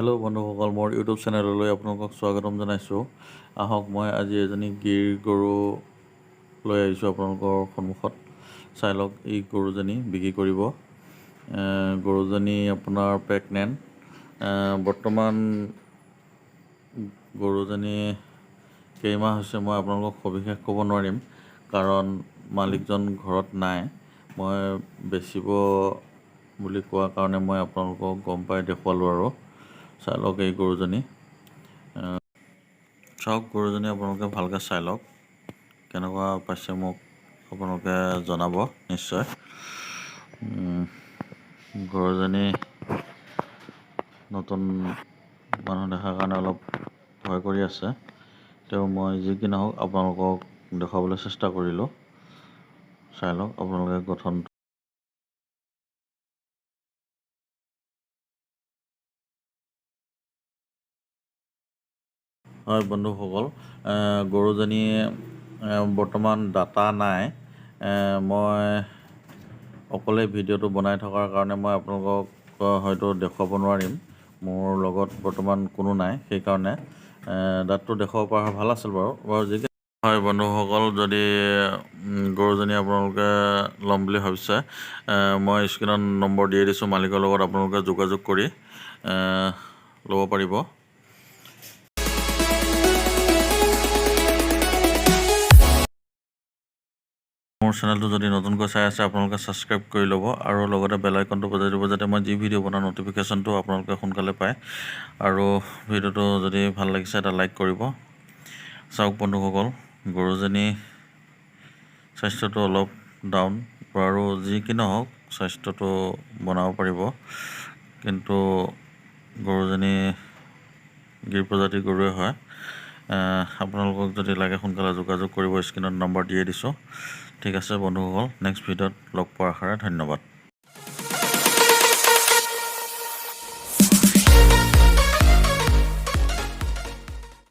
Hello' বন্ধুসকল, মোৰ YouTube চেনেললৈ আপোনালোকক স্বাগতম জনাইছোঁ। আহক মই আজি এজনী গিৰ গৰু লৈ আহিছোঁ আপোনালোকৰ সন্মুখত। চাই লওক, এই গৰুজনী বিক্ৰী কৰিব। গৰুজনী আপোনাৰ প্ৰেগনেণ্ট। বৰ্তমান গৰুজনী কেইমাহ হৈছে মই আপোনালোকক সবিশেষ ক'ব নোৱাৰিম, কাৰণ মালিকজন ঘৰত নাই। মই বেচিব বুলি কোৱাৰ কাৰণে মই আপোনালোকক গম পাই দেখুৱালোঁ আৰু। চাই লওক এই গৰুজনী। চাওক গৰুজনী আপোনালোকে ভালকৈ চাই লওক, কেনেকুৱা পাইছে মোক আপোনালোকে জনাব নিশ্চয়। গৰুজনী নতুন মানুহ দেখাৰ কাৰণে অলপ ভয় কৰি আছে, তেওঁ মই যি কি নহওক আপোনালোকক দেখুৱাবলৈ চেষ্টা কৰিলোঁ। চাই লওক আপোনালোকে গঠন। হয় বন্ধুসকল, গৰুজনী বৰ্তমান দাতা নাই। মই অকলে ভিডিঅ'টো বনাই থকাৰ কাৰণে মই আপোনালোকক হয়তো দেখুৱাব নোৱাৰিম। মোৰ লগত বৰ্তমান কোনো নাই, সেইকাৰণে দাঁতটো দেখুৱাব পৰা ভাল আছিল বাৰু যি কি হয় বন্ধুসকল, যদি গৰুজনী আপোনালোকে ল'ম বুলি ভাবিছে, মই স্ক্ৰীণত নম্বৰ দিয়ে দিছোঁ। মালিকৰ লগত আপোনালোকে যোগাযোগ কৰি ল'ব পাৰিব। মোৰ চেনেলটো যদি নতুনকৈ চাই আছে আপোনালোকে ছাবস্ক্ৰাইব কৰি ল'ব আৰু লগতে বেল আইকনটো বজাই দিব, যাতে মই যি ভিডিঅ' বনাওঁ ন'টিফিকেশ্যনটো আপোনালোকে সোনকালে পায়। আৰু ভিডিঅ'টো যদি ভাল লাগিছে এটা লাইক কৰিব। চাওক বন্ধুসকল, গৰুজনী স্বাস্থ্যটো অলপ ডাউন, আৰু যি কি নহওক স্বাস্থ্যটো বনাব পাৰিব। কিন্তু গৰুজনী গিৰ প্ৰজাতিৰ গৰুৱে হয়। আপোনালোকক যদি লাগে সোনকালে যোগাযোগ কৰিব, স্ক্ৰীণত নম্বৰ দিয়ে দিছোঁ। ঠিক আছে বন্ধুসকল, নেক্সট ভিডিঅ'ত লগ পোৱাৰ আশাৰে ধন্যবাদ।